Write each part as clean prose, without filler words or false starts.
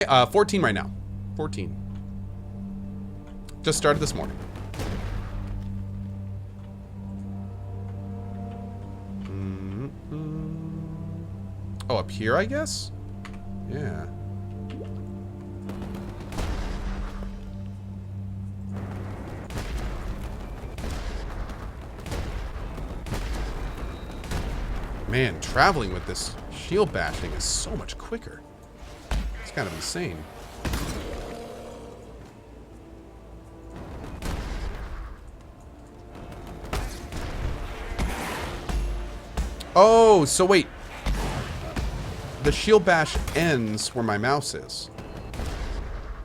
14 right now. 14. Just started this morning. Oh, up here, I guess? Yeah. Man, traveling with this shield bashing is so much quicker. It's kind of insane. Oh, so wait. The shield bash ends where my mouse is.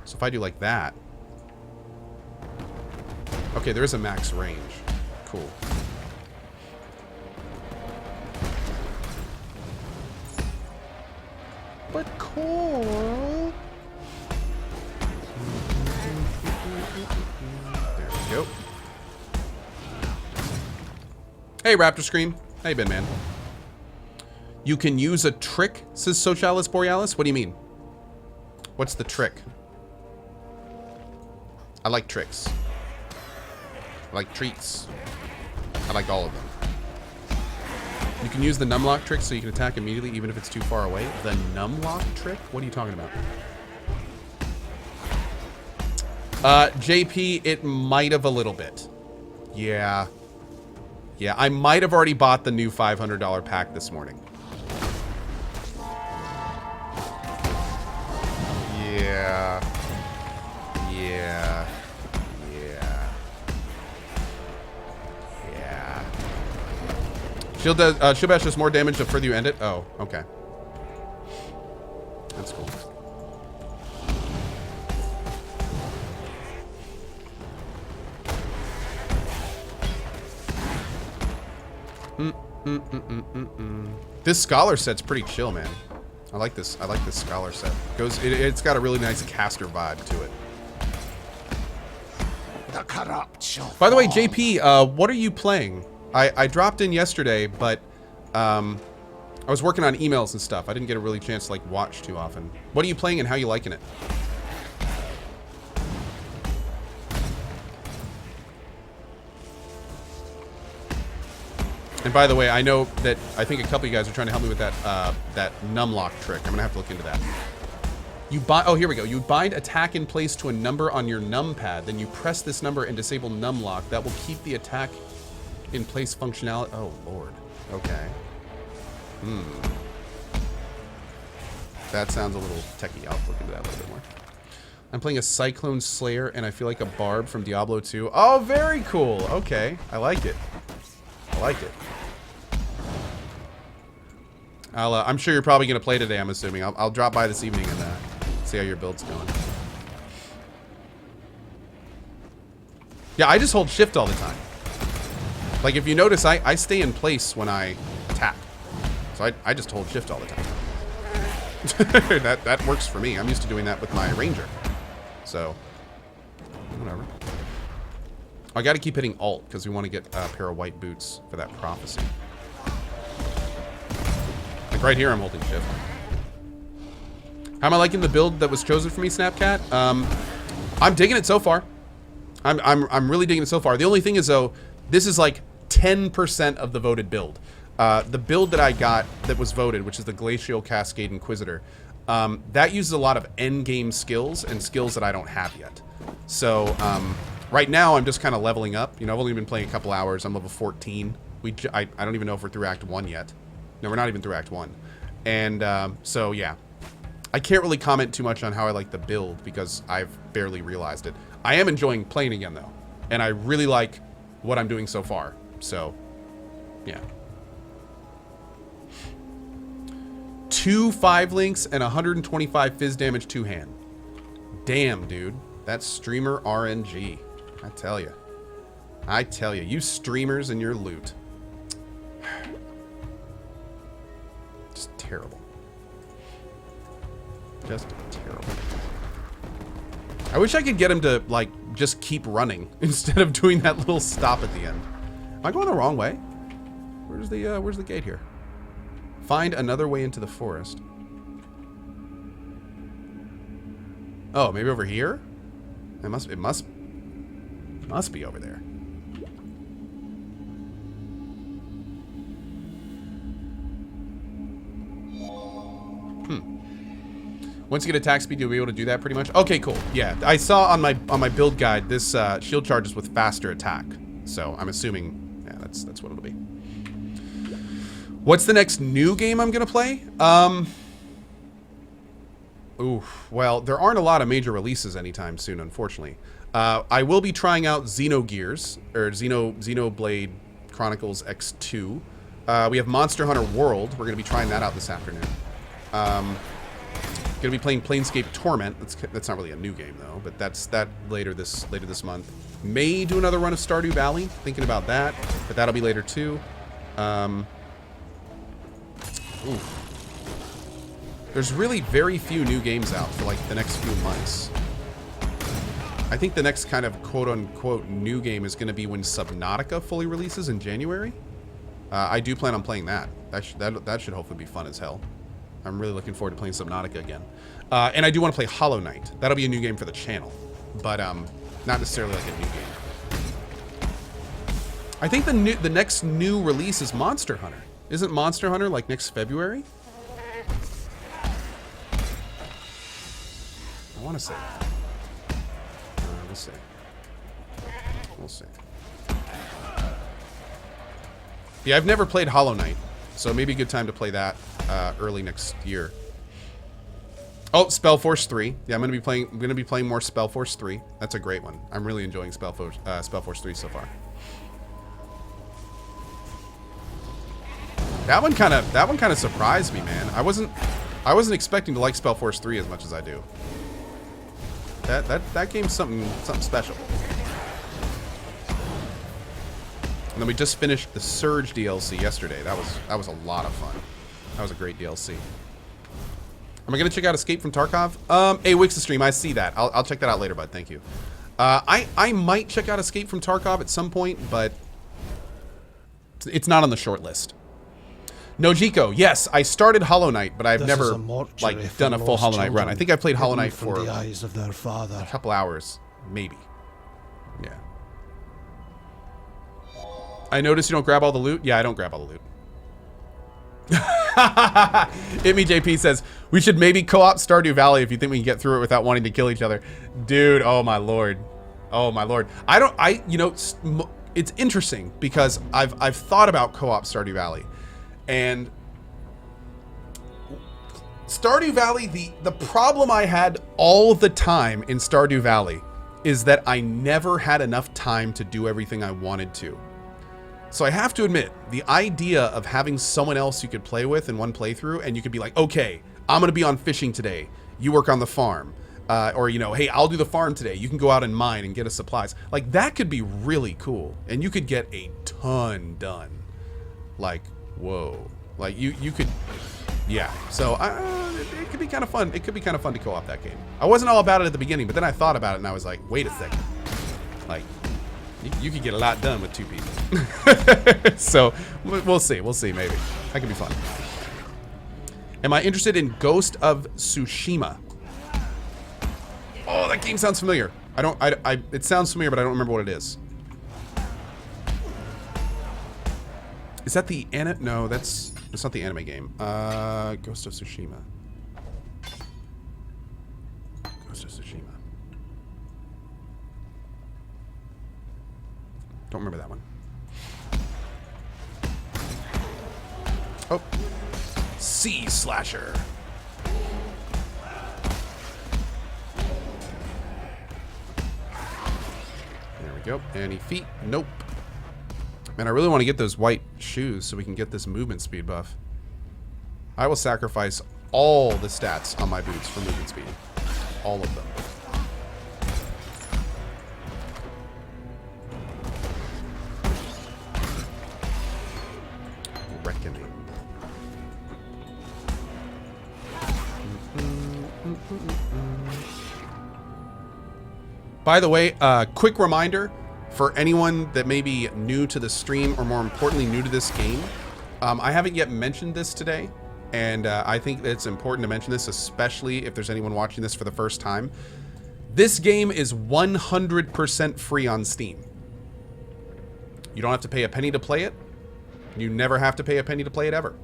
So if I do like that. Okay, there is a max range. Cool. But cool. There we go. Hey, Raptor Scream. How you been, man? You can use a trick, says Socialis Borealis. What do you mean? What's the trick? I like tricks. I like treats. I like all of them. You can use the numlock trick so you can attack immediately even if it's too far away. The numlock trick? What are you talking about? JP, it might have a little bit. Yeah. Yeah, I might have already bought the new $500 pack this morning. Yeah. Yeah. Yeah. Yeah. Shield bash does more damage the further you end it. Oh, okay. That's cool. This scholar set's pretty chill, man. I like this. I like this scholar set. It's got a really nice caster vibe to it. By the way, JP, what are you playing? I dropped in yesterday, but I was working on emails and stuff. I didn't get a really chance to like watch too often. What are you playing and how are you liking it? And by the way, I know that I think a couple of you guys are trying to help me with that that numlock trick. I'm gonna have to look into that. You bind. Oh, here we go. You bind attack in place to a number on your numpad. Then you press this number and disable numlock. That will keep the attack in place functionality. Oh lord. Okay. That sounds a little techie. I'll look into that a little bit more. I'm playing a Cyclone Slayer, and I feel like a barb from Diablo 2. Oh, very cool. Okay, I like it. I like it. I'm sure you're probably going to play today, I'm assuming. I'll drop by this evening and see how your build's going. Yeah, I just hold shift all the time. Like, if you notice, I stay in place when I attack. So I just hold shift all the time. That works for me. I'm used to doing that with my ranger. So, whatever. I got to keep hitting alt because we want to get a pair of white boots for that prophecy. Like right here, I'm holding shift. How am I liking the build that was chosen for me, Snapcat? I'm digging it so far. I'm really digging it so far. The only thing is though, this is like 10% of the voted build. The build that I got that was voted, which is the Glacial Cascade Inquisitor, that uses a lot of end game skills and skills that I don't have yet. So right now I'm just kind of leveling up. You know, I've only been playing a couple hours. I'm level 14. I don't even know if we're through Act 1 yet. No, we're not even through Act 1. And so yeah, I can't really comment too much on how I like the build because I've barely realized it. I am enjoying playing again though, and I really like what I'm doing so far. So yeah. 2 5-links and 125 fizz damage 2-hand. Damn, dude. That's streamer RNG. I tell you. I tell you. You streamers and your loot. Just terrible. Just terrible. I wish I could get him to, like, just keep running instead of doing that little stop at the end. Am I going the wrong way? Where's the gate here? Find another way into the forest. Oh, maybe over here? It must be over there. Once you get attack speed, you'll be able to do that pretty much. Okay, cool. Yeah, I saw on my build guide this shield charges with faster attack. So I'm assuming, yeah, that's what it'll be. What's the next new game I'm gonna play? Well, there aren't a lot of major releases anytime soon, unfortunately. I will be trying out Xenogears, or Xenoblade Chronicles X2. We have Monster Hunter World. We're gonna be trying that out this afternoon. Gonna be playing Planescape Torment. That's not really a new game though, but that's later this month. May do another run of Stardew Valley. Thinking about that, but that'll be later too. There's really very few new games out for like the next few months. I think the next kind of quote-unquote new game is going to be when Subnautica fully releases in January. I do plan on playing that. That should hopefully be fun as hell. I'm really looking forward to playing Subnautica again. And I do want to play Hollow Knight. That'll be a new game for the channel, but not necessarily like a new game. I think the next new release is Monster Hunter. Isn't Monster Hunter like next February? I want to say that. We'll see. We'll see. Yeah, I've never played Hollow Knight, so maybe a good time to play that early next year. Oh, Spellforce 3. Yeah, I'm gonna be playing more Spellforce 3. That's a great one. I'm really enjoying Spellforce 3 so far. That one kind of surprised me, man. I wasn't expecting to like Spellforce 3 as much as I do. That game's something special. And then we just finished the Surge DLC yesterday. That was a lot of fun. That was a great DLC. Am I gonna check out Escape from Tarkov? Hey, Wix the stream. I see that. I'll check that out later, bud. Thank you. I might check out Escape from Tarkov at some point, but it's not on the short list. Nojiko, yes, I started Hollow Knight, but I've never like done a full Hollow Knight run. I think I played Hollow Knight for the eyes of their father. A couple hours, maybe. Yeah. I noticed you don't grab all the loot. Yeah, I don't grab all the loot. Itme JP says we should maybe co-op Stardew Valley if you think we can get through it without wanting to kill each other. Dude, oh my lord. Oh my lord. You know, it's interesting because I've thought about co-op Stardew Valley. And Stardew Valley, the problem I had all the time in Stardew Valley is that I never had enough time to do everything I wanted to. So I have to admit, the idea of having someone else you could play with in one playthrough, and you could be like, okay, I'm gonna be on fishing today. You work on the farm. Or, you know, hey, I'll do the farm today. You can go out and mine and get us supplies. Like, that could be really cool. And you could get a ton done. Like, whoa. Like, you could, yeah. So, it could be kind of fun. It could be kind of fun to co-op that game. I wasn't all about it at the beginning, but then I thought about it and I was like, wait a second. Like, you could get a lot done with 2 people. So, we'll see. We'll see, maybe. That could be fun. Am I interested in Ghost of Tsushima? Oh, that game sounds familiar. It sounds familiar, but I don't remember what it is. Is that the no, that's not the anime game. Ghost of Tsushima. Ghost of Tsushima. Don't remember that one. Oh. Sea Slasher. There we go. Any feet? Nope. Man, I really want to get those white shoes so we can get this movement speed buff. I will sacrifice all the stats on my boots for movement speed. All of them. Reckoning. By the way, quick reminder for anyone that may be new to the stream, or more importantly, new to this game. I haven't yet mentioned this today, and I think that it's important to mention this, especially if there's anyone watching this for the first time. This game is 100% free on Steam. You don't have to pay a penny to play it. You never have to pay a penny to play it ever.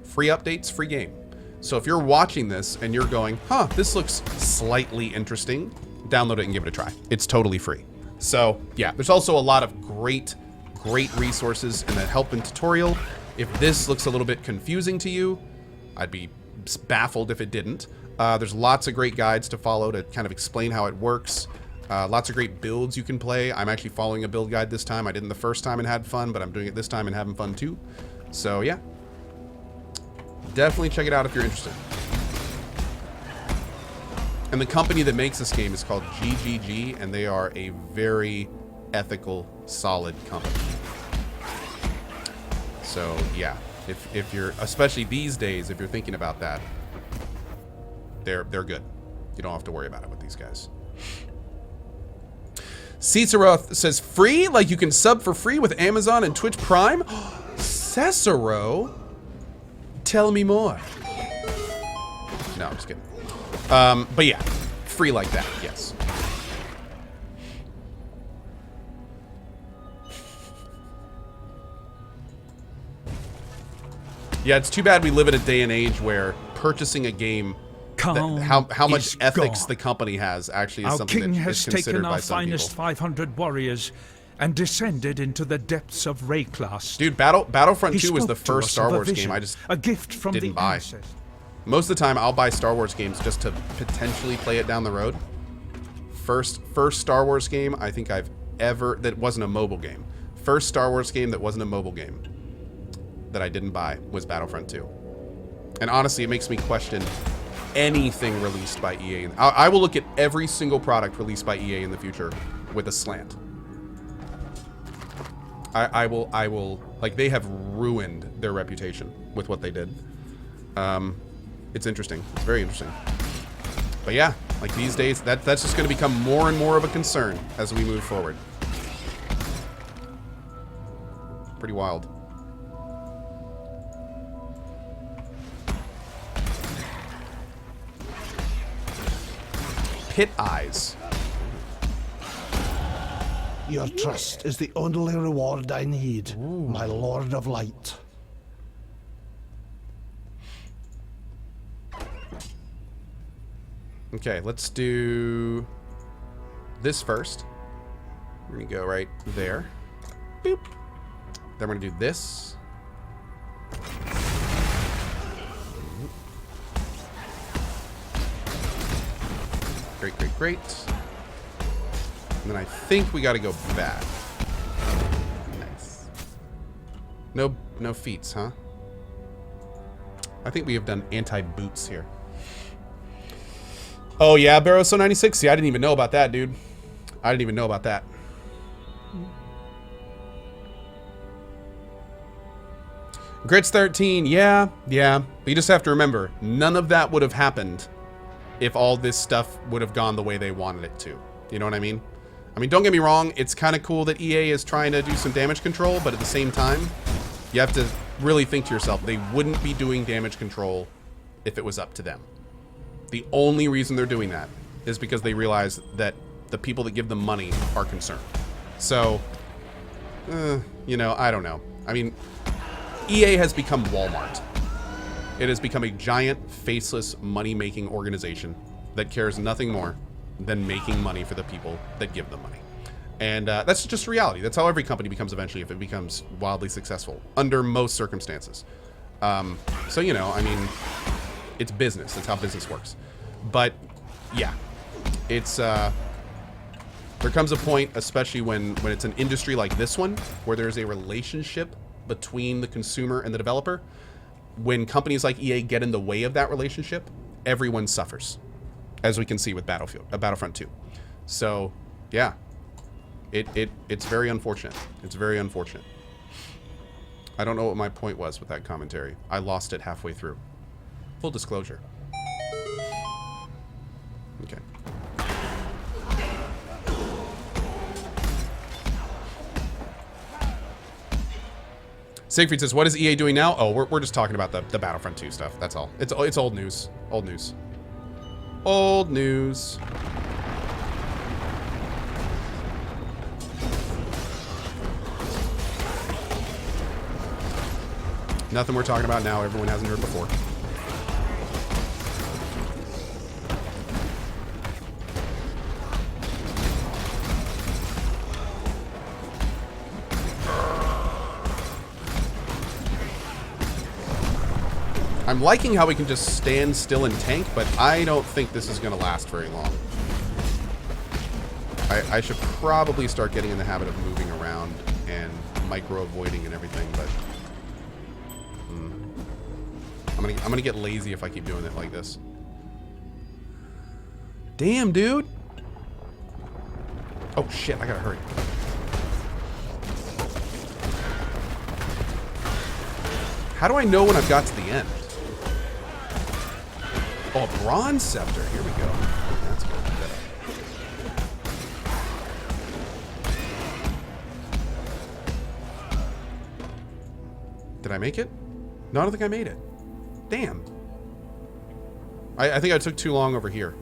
Free updates, free game. So if you're watching this and you're going, huh, this looks slightly interesting, download it and give it a try. It's totally free. So yeah, there's also a lot of great resources in the help and tutorial. If this looks a little bit confusing to you, I'd be baffled if it didn't. There's lots of great guides to follow to kind of explain how it works. Lots of great builds you can play. I'm actually following a build guide this time. I didn't the first time and had fun, but I'm doing it this time and having fun too. So yeah, definitely check it out if you're interested. And the company that makes this game is called GGG, and they are a very ethical, solid company. So yeah, if you're, especially these days, if you're thinking about that, they're good. You don't have to worry about it with these guys. Ciceroth says, free? Like you can sub for free with Amazon and Twitch Prime? Cicero? Tell me more. No, I'm just kidding. But yeah, free like that, yes. Yeah, it's too bad we live in a day and age where purchasing a game, how much ethics the company has actually is something that is considered by some people. Our king has taken our finest 500 warriors and descended into the depths of Rayclast. Dude, Battlefront 2 was the first Star Wars game I just didn't buy. Most of the time, I'll buy Star Wars games just to potentially play it down the road. First Star Wars game I think I've ever, that wasn't a mobile game. First Star Wars game that wasn't a mobile game that I didn't buy was Battlefront 2. And honestly, it makes me question anything released by EA. I will look at every single product released by EA in the future with a slant. I will, like, they have ruined their reputation with what they did. It's interesting. It's very interesting. But yeah, like these days, that's just going to become more and more of a concern as we move forward. Pretty wild. Pit eyes. Your trust is the only reward I need, my Lord of Light. Okay, let's do this first. We're gonna go right there. Boop. Then we're gonna do this. Great, great, great. And then I think we gotta go back. Nice. No feats, huh? I think we have done anti-boots here. Oh yeah, Barroso 96. See, I didn't even know about that, dude. I didn't even know about that. Grits 13. Yeah. But you just have to remember, none of that would have happened if all this stuff would have gone the way they wanted it to. You know what I mean? I mean, don't get me wrong. It's kind of cool that EA is trying to do some damage control, but at the same time, you have to really think to yourself, they wouldn't be doing damage control if it was up to them. The only reason they're doing that is because they realize that the people that give them money are concerned. So, you know, I don't know. I mean, EA has become Walmart. It has become a giant, faceless, money-making organization that cares nothing more than making money for the people that give them money. And that's just reality. That's how every company becomes eventually if it becomes wildly successful, under most circumstances. So, you know, I mean, it's business. That's how business works. But, yeah, it's, there comes a point, especially when it's an industry like this one, where there's a relationship between the consumer and the developer. When companies like EA get in the way of that relationship, everyone suffers, as we can see with Battlefront 2. So, yeah, it's very unfortunate. It's very unfortunate. I don't know what my point was with that commentary. I lost it halfway through. Full disclosure. Okay. Siegfried says, what is EA doing now? Oh, we're just talking about the Battlefront 2 stuff. That's all. It's old news. Old news. Old news. Nothing we're talking about now everyone hasn't heard before. I'm liking how we can just stand still and tank, but I don't think this is going to last very long. I should probably start getting in the habit of moving around and micro-avoiding and everything, but... I'm gonna get lazy if I keep doing it like this. Damn, dude! Oh, shit, I gotta hurry. How do I know when I've got to the end? Oh, a bronze scepter. Here we go. That's good. Did I make it? No, I don't think I made it. Damn. I think I took too long over here.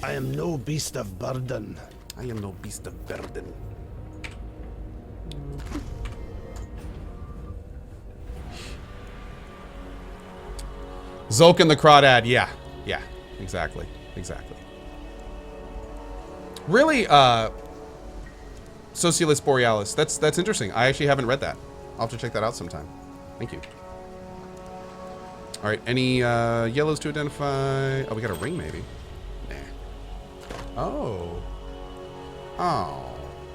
I am no beast of burden. I am no beast of burden. Zulkin the Crawdad, yeah, exactly. Really, Socialist Borealis, that's interesting. I actually haven't read that. I'll have to check that out sometime. Thank you. All right, any yellows to identify? Oh, we got a ring maybe. Nah. Oh.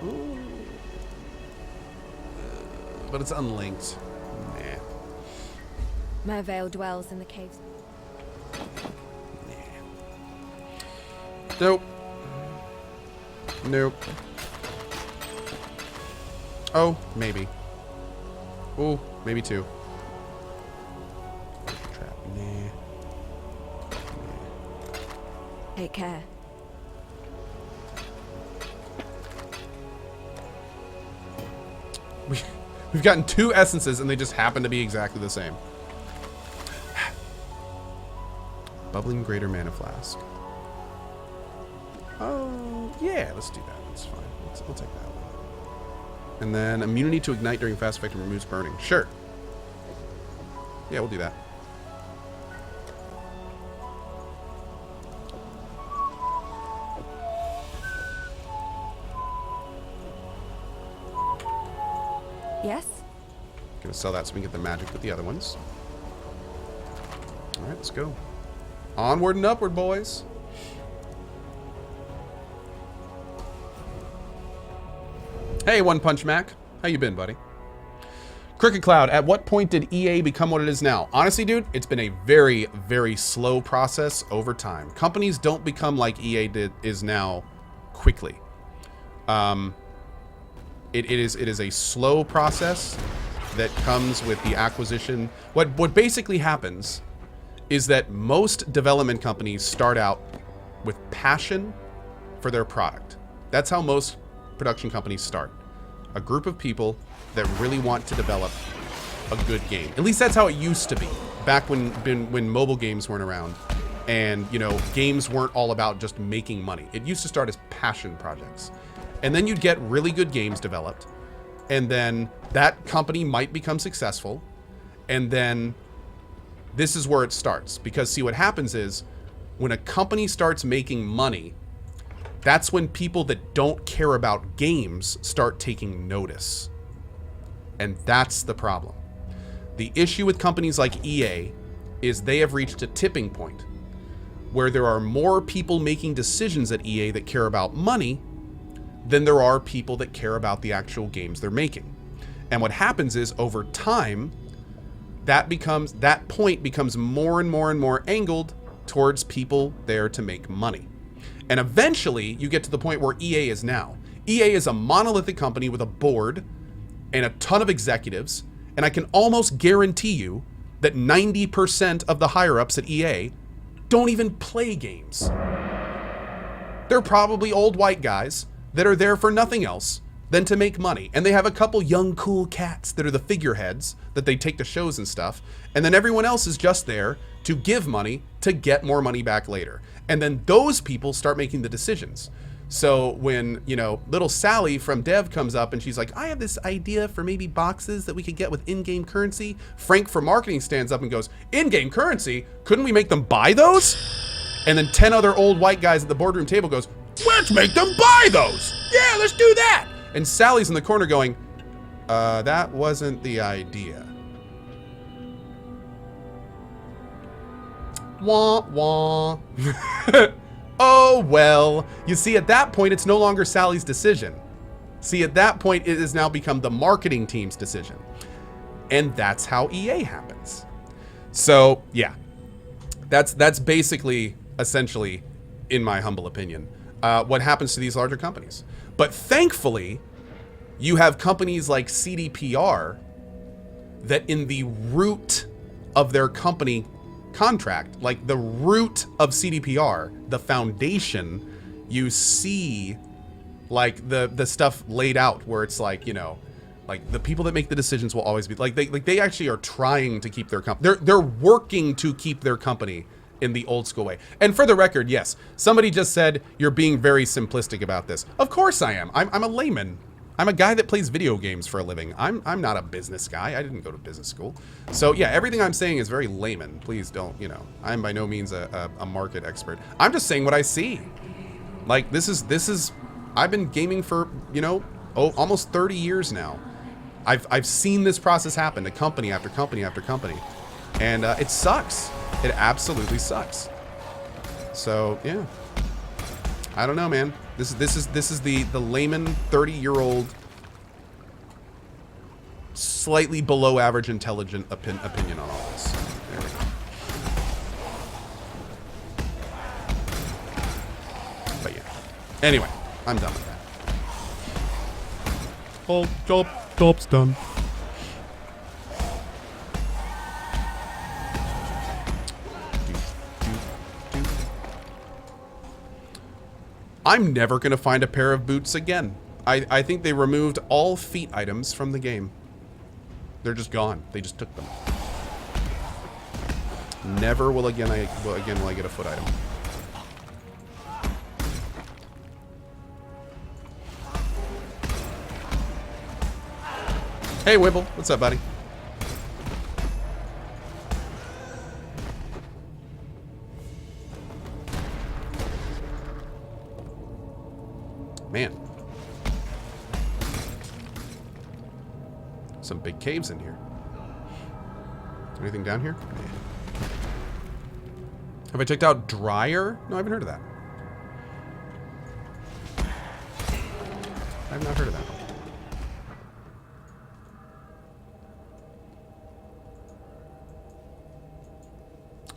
Ooh. But it's unlinked. Nah. Mervale dwells in the caves. Nope. Nope. Oh, maybe. Ooh, maybe two. Trap. Nah. Take care. We've gotten two essences and they just happen to be exactly the same. Bubbling Greater Mana Flask. Oh, yeah, let's do that. That's fine. We'll take that one. And then immunity to ignite during fast effect and removes burning. Sure. Yeah, we'll do that. Yes? Gonna sell that so we can get the magic with the other ones. All right, let's go. Onward and upward, boys. Hey, One Punch Mac. How you been, buddy? Cricket Cloud, at what point did EA become what it is now? Honestly, dude, it's been a very, very slow process over time. Companies don't become like EA is now quickly. It is a slow process that comes with the acquisition. What basically happens is that most development companies start out with passion for their product. That's how most production companies start. A group of people that really want to develop a good game. At least that's how it used to be back when mobile games weren't around and, you know, games weren't all about just making money. It used to start as passion projects. And then you'd get really good games developed, and then that company might become successful, and then this is where it starts. Because see, what happens is when a company starts making money, that's when people that don't care about games start taking notice. And that's the problem. The issue with companies like EA is they have reached a tipping point where there are more people making decisions at EA that care about money than there are people that care about the actual games they're making. And what happens is over time, that point becomes more and more and more angled towards people there to make money. And eventually you get to the point where EA is now. EA is a monolithic company with a board and a ton of executives. And I can almost guarantee you that 90% of the higher ups at EA don't even play games. They're probably old white guys that are there for nothing else than to make money. And they have a couple young, cool cats that are the figureheads that they take to shows and stuff. And then everyone else is just there to give money to get more money back later. And then those people start making the decisions. So when, you know, little Sally from Dev comes up and she's like, I have this idea for maybe boxes that we could get with in-game currency. Frank from marketing stands up and goes, in-game currency? Couldn't we make them buy those? And then 10 other old white guys at the boardroom table goes, let's make them buy those. Yeah, let's do that. And Sally's in the corner going, that wasn't the idea. Wah, wah. Oh, well. You see, at that point, it's no longer Sally's decision. See, at that point, it has now become the marketing team's decision. And that's how EA happens. So, yeah. That's basically, essentially, in my humble opinion, what happens to these larger companies. But thankfully, you have companies like CDPR that in the root of their company contract, like the root of CDPR, the foundation, you see like the stuff laid out where it's like, you know, like the people that make the decisions will always be like they actually are trying to keep their company. They're working to keep their company in the old school way. And for the record, yes, somebody just said you're being very simplistic about this. Of course I am. I'm a layman. I'm a guy that plays video games for a living. I'm not a business guy. I didn't go to business school. So yeah, everything I'm saying is very layman. Please don't, you know, I'm by no means a market expert. I'm just saying what I see. Like this is, I've been gaming for, you know, almost 30 years now. I've seen this process happen to company after company after company. And it sucks. It absolutely sucks. So yeah, I don't know, man. This is the layman 30-year-old, slightly below average intelligent opinion on all this. There we go. But yeah. Anyway, I'm done with that. All job's done. I'm never going to find a pair of boots again. I think they removed all feet items from the game. They're just gone. They just took them. Never will again will I get a foot item. Hey, Wibble. What's up, buddy? Man. Some big caves in here. Anything down here? Have I checked out Dryer? No, I haven't heard of that. I've not heard of that one.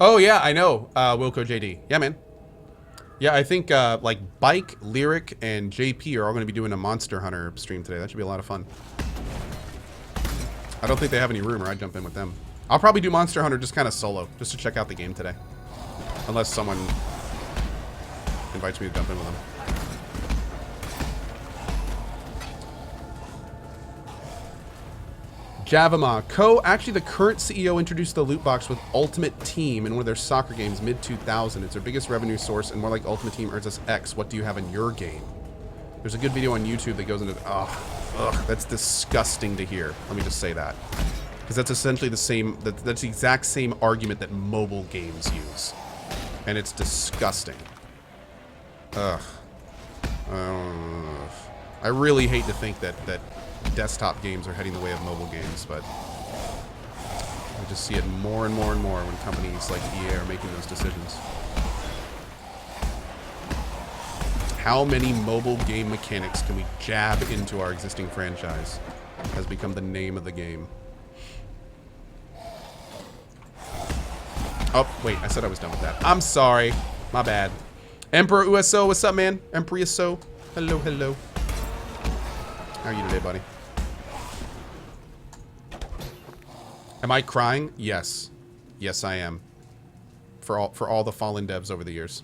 Oh, yeah, I know. Wilco JD. Yeah, man. Yeah, I think like Bike, Lyric, and JP are all going to be doing a Monster Hunter stream today. That should be a lot of fun. I don't think they have any room, or I'd jump in with them. I'll probably do Monster Hunter just kind of solo, just to check out the game today. Unless someone invites me to jump in with them. Javama. Actually, the current CEO introduced the loot box with Ultimate Team in one of their soccer games mid-2000. It's their biggest revenue source, and more like Ultimate Team earns us X. What do you have in your game? There's a good video on YouTube that goes into... Ugh, that's disgusting to hear. Let me just say that. Because that's essentially the same... That's the exact same argument that mobile games use. And it's disgusting. Ugh. I really hate to think that desktop games are heading the way of mobile games, but I just see it more and more and more when companies like EA are making those decisions. How many mobile game mechanics can we jab into our existing franchise has become the name of the game. Oh, wait, I said I was done with that. I'm sorry. My bad. Emperor USO, what's up, man? Emperor USO. Hello, hello. How are you today, buddy? Am I crying? Yes. Yes, I am. For all the fallen devs over the years.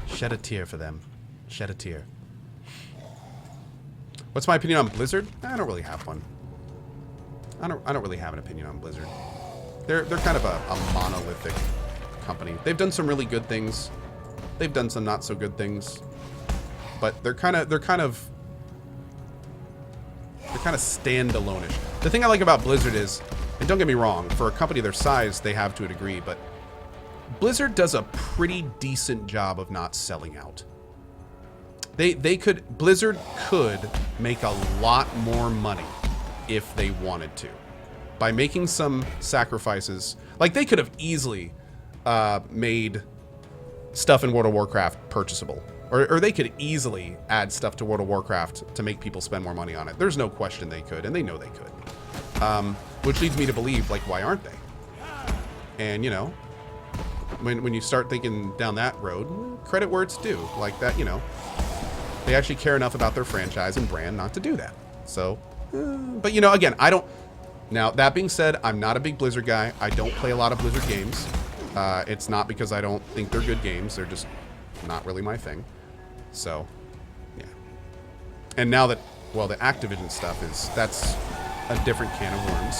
Shed a tear for them. Shed a tear. What's my opinion on Blizzard? I don't really have one. I don't really have an opinion on Blizzard. They're kind of a monolithic company. They've done some really good things. They've done some not so good things, but they're kind of standalone-ish. The thing I like about Blizzard is, and don't get me wrong, for a company their size, they have to a degree, but Blizzard does a pretty decent job of not selling out. Blizzard could make a lot more money if they wanted to by making some sacrifices. Like, they could have easily made stuff in World of Warcraft purchasable, or they could easily add stuff to World of Warcraft to make people spend more money on it. There's no question they could, and they know they could. Which leads me to believe, like, why aren't they? And, you know, when you start thinking down that road, credit where it's due. Like that, you know, they actually care enough about their franchise and brand not to do that. So, but, you know, again, I don't... Now, that being said, I'm not a big Blizzard guy. I don't play a lot of Blizzard games. It's not because I don't think they're good games. They're just not really my thing. So, yeah. And now that, well, the Activision stuff that's a different can of worms.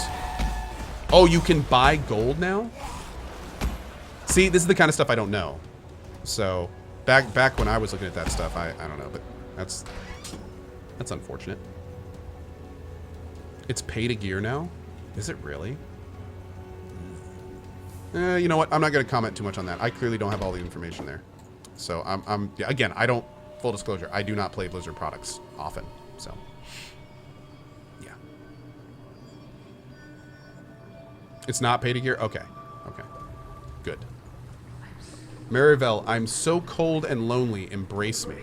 Oh, you can buy gold now? See, this is the kind of stuff I don't know. So, back when I was looking at that stuff, I don't know, but that's unfortunate. It's pay to gear now? Is it really? You know what? I'm not going to comment too much on that. I clearly don't have all the information there. So yeah, again, I don't, full disclosure, I do not play Blizzard products often. So, yeah. It's not pay to gear? Okay. Okay. Good. Marivel, I'm so cold and lonely. Embrace me.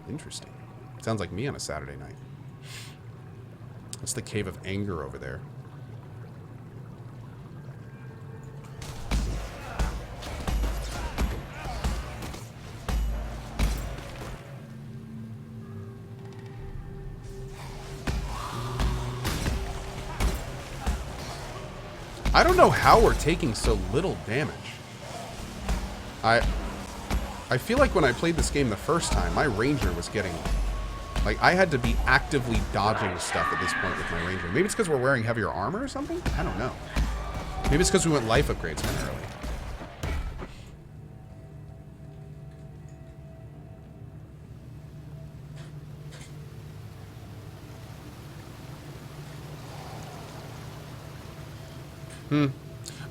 Interesting. Sounds like me on a Saturday night. That's the Cave of Anger over there. I don't know how we're taking so little damage. I feel like when I played this game the first time, my ranger was getting... Like, I had to be actively dodging stuff at this point with my ranger. Maybe it's because we're wearing heavier armor or something? I don't know. Maybe it's because we went life upgrades kind of early.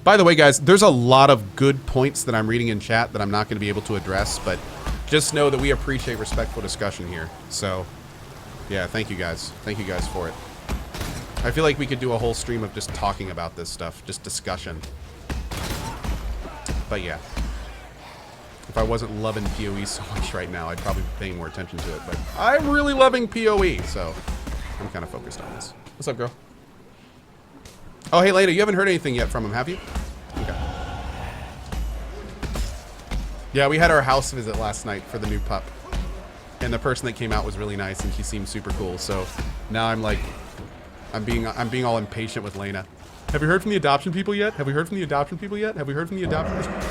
By the way, guys, there's a lot of good points that I'm reading in chat that I'm not going to be able to address, but just know that we appreciate respectful discussion here. So, yeah, thank you guys. Thank you guys for it. I feel like we could do a whole stream of just talking about this stuff, just discussion. But yeah, if I wasn't loving PoE so much right now, I'd probably be paying more attention to it. But I'm really loving PoE, so I'm kind of focused on this. What's up, girl? Oh, hey, Lena, you haven't heard anything yet from him, have you? Okay. Yeah, we had our house visit last night for the new pup. And the person that came out was really nice, and she seemed super cool. So now I'm like, I'm being all impatient with Lena. Have you heard from the adoption people yet? Have we heard from the adoption people yet? Have we heard from the adoption people?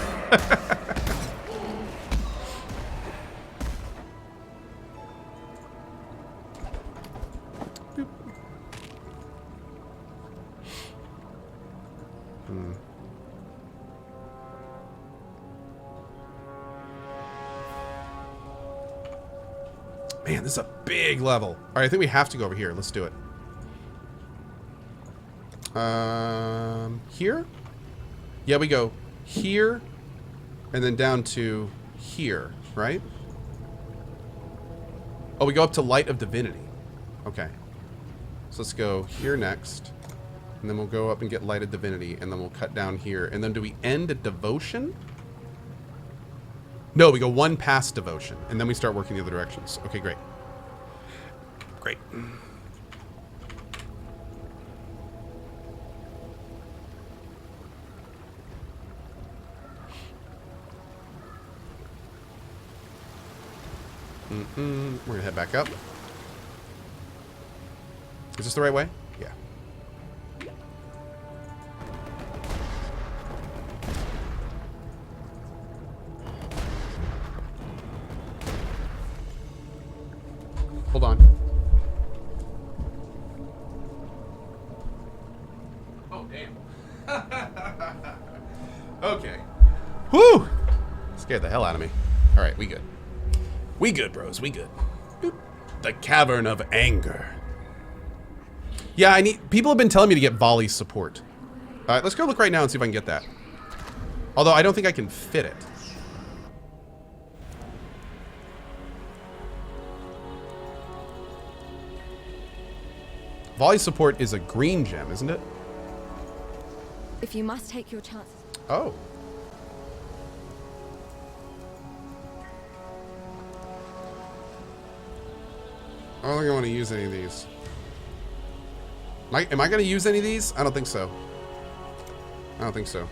Man, this is a big level. All right, I think we have to go over here. Let's do it. Here? Yeah, we go here and then down to here, right? Oh, we go up to Light of Divinity. Okay. So let's go here next. And then we'll go up and get Light of Divinity. And then we'll cut down here. And then do we end at Devotion? No, we go one past Devotion. And then we start working the other directions. Okay, great. Great. We're gonna head back up. Is this the right way? Yeah. Hold on. Oh, damn. Okay. Whew! Scared the hell out of me. All right, we good. We good, bros. We good. Doot. The Cavern of Anger. Yeah, people have been telling me to get volley support. All right, let's go look right now and see if I can get that. Although I don't think I can fit it. Volley support is a green gem, isn't it? If you must take your chances. Oh. I don't think I want to use any of these. Am I going to use any of these? I don't think so. I don't think so.